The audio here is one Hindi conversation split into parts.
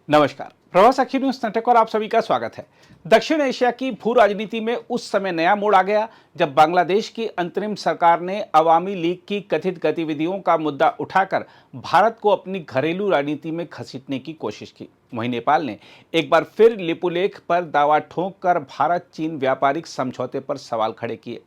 नमस्कार, प्रभात साक्षी न्यूज नेटवर्क और आप सभी का स्वागत है। दक्षिण एशिया की भू राजनीति में उस समय नया मोड़ आ गया जब बांग्लादेश की अंतरिम सरकार ने अवामी लीग की कथित गतिविधियों का मुद्दा उठाकर भारत को अपनी घरेलू राजनीति में घसीटने की कोशिश की। वहीं नेपाल ने एक बार फिर लिपुलेख पर दावा ठोंक कर भारत चीन व्यापारिक समझौते पर सवाल खड़े किए।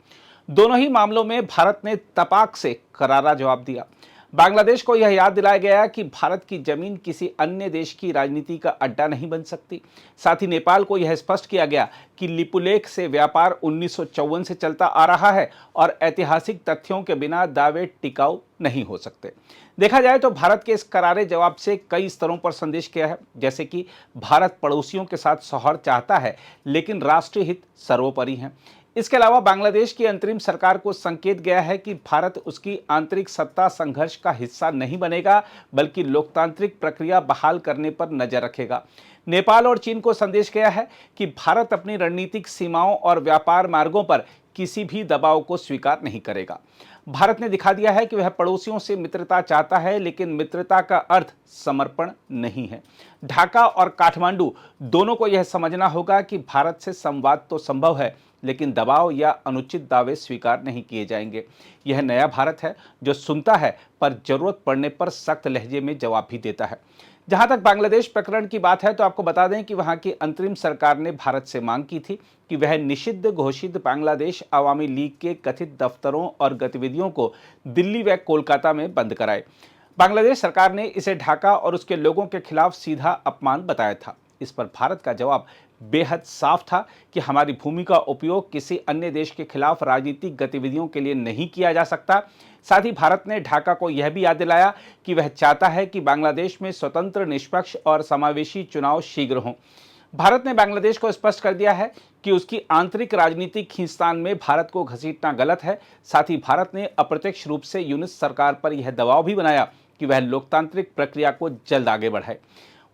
दोनों ही मामलों में भारत ने तपाक से करारा जवाब दिया। बांग्लादेश को यह याद दिलाया गया कि भारत की जमीन किसी अन्य देश की राजनीति का अड्डा नहीं बन सकती। साथ ही नेपाल को यह स्पष्ट किया गया कि लिपुलेख से व्यापार 1954 से चलता आ रहा है और ऐतिहासिक तथ्यों के बिना दावे टिकाऊ नहीं हो सकते। देखा जाए तो भारत के इस करारे जवाब से कई स्तरों पर संदेश किया है, जैसे कि भारत पड़ोसियों के साथ सौहार्द चाहता है लेकिन राष्ट्रीय हित सर्वोपरि है। इसके अलावा बांग्लादेश की अंतरिम सरकार को संकेत गया है कि भारत उसकी आंतरिक सत्ता संघर्ष का हिस्सा नहीं बनेगा बल्कि लोकतांत्रिक प्रक्रिया बहाल करने पर नजर रखेगा। नेपाल और चीन को संदेश गया है कि भारत अपनी रणनीतिक सीमाओं और व्यापार मार्गों पर किसी भी दबाव को स्वीकार नहीं करेगा। भारत ने दिखा दिया है कि वह पड़ोसियों से मित्रता चाहता है लेकिन मित्रता का अर्थ समर्पण नहीं है। ढाका और काठमांडू दोनों को यह समझना होगा कि भारत से संवाद तो संभव है लेकिन दबाव या अनुचित दावे स्वीकार नहीं किए जाएंगे। यह नया भारत है जो सुनता है पर जरूरत पड़ने पर सख्त लहजे में जवाब भी देता है। जहां तक बांग्लादेश प्रकरण की बात है तो आपको बता दें कि वहां की अंतरिम सरकार ने भारत से मांग की थी कि वह निषिद्ध घोषित बांग्लादेश अवामी लीग के कथित दफ्तरों और गतिविधियों को दिल्ली व कोलकाता में बंद कराए। बांग्लादेश सरकार ने इसे ढाका और उसके लोगों के खिलाफ सीधा अपमान बताया था। इस पर भारत का जवाब बेहद साफ था कि हमारी भूमि का उपयोग किसी अन्य देश के खिलाफ राजनीतिक गतिविधियों के लिए नहीं किया जा सकता। साथ ही भारत ने ढाका को यह भी याद दिलाया कि वह चाहता है कि बांग्लादेश में स्वतंत्र, निष्पक्ष और समावेशी चुनाव शीघ्र हों। भारत ने बांग्लादेश को स्पष्ट कर दिया है कि उसकी आंतरिक राजनीतिक खींचतान में भारत को घसीटना गलत है। साथ ही भारत ने अप्रत्यक्ष रूप से यूनिस सरकार पर यह दबाव भी बनाया कि वह लोकतांत्रिक प्रक्रिया को जल्द आगे बढ़ाए।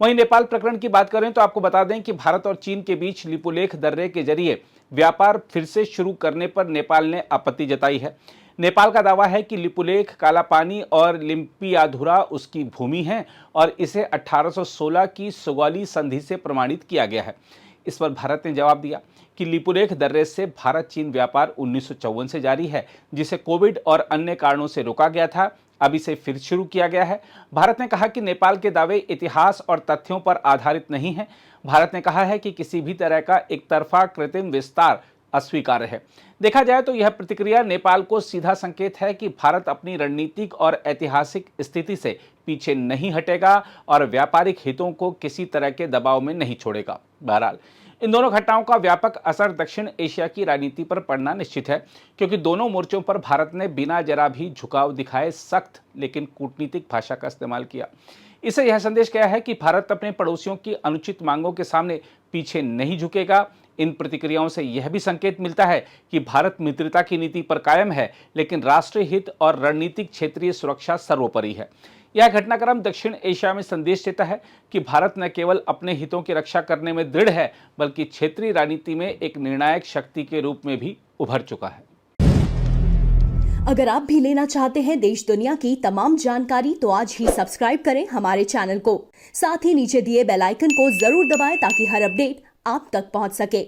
वहीं नेपाल प्रकरण की बात करें तो आपको बता दें कि भारत और चीन के बीच लिपुलेख दर्रे के जरिए व्यापार फिर से शुरू करने पर नेपाल ने आपत्ति जताई है। नेपाल का दावा है कि लिपुलेख, कालापानी और लिम्पियाधुरा उसकी भूमि है और इसे 1816 की सुगौली संधि से प्रमाणित किया गया है। इस पर भारत ने जवाब दिया कि लिपुलेख दर्रे से भारत चीन व्यापार 1954 से जारी है, जिसे कोविड और अन्य कारणों से रोका गया था। अब इसे फिर शुरू किया गया है। भारत ने कहा कि नेपाल के दावे इतिहास और तथ्यों पर आधारित नहीं हैं। भारत ने कहा है कि किसी भी तरह का एक तरफा कृत्रिम विस्तार अस्वीकार्य है। देखा जाए तो यह प्रतिक्रिया नेपाल को सीधा संकेत है कि भारत अपनी रणनीतिक और ऐतिहासिक स्थिति से पीछे नहीं हटेगा और व्यापारिक हितों को किसी तरह के दबाव में नहीं छोड़ेगा। बहरहाल इन दोनों घटनाओं का व्यापक असर दक्षिण एशिया की राजनीति पर पड़ना निश्चित है, क्योंकि दोनों मोर्चों पर भारत ने बिना जरा भी झुकाव दिखाए सख्त लेकिन कूटनीतिक भाषा का इस्तेमाल किया। इससे यह संदेश गया है कि भारत अपने पड़ोसियों की अनुचित मांगों के सामने पीछे नहीं झुकेगा। इन प्रतिक्रियाओं से यह भी संकेत मिलता है कि भारत मित्रता की नीति पर कायम है लेकिन राष्ट्रीय हित और रणनीतिक क्षेत्रीय सुरक्षा सर्वोपरि है। यह घटनाक्रम दक्षिण एशिया में संदेश देता है कि भारत न केवल अपने हितों की रक्षा करने में दृढ़ है बल्कि क्षेत्रीय राजनीति में एक निर्णायक शक्ति के रूप में भी उभर चुका है। अगर आप भी लेना चाहते हैं देश दुनिया की तमाम जानकारी तो आज ही सब्सक्राइब करें हमारे चैनल को। साथ ही नीचे दिए बेल आइकन को जरूर दबाएं ताकि हर अपडेट आप तक पहुंच सके।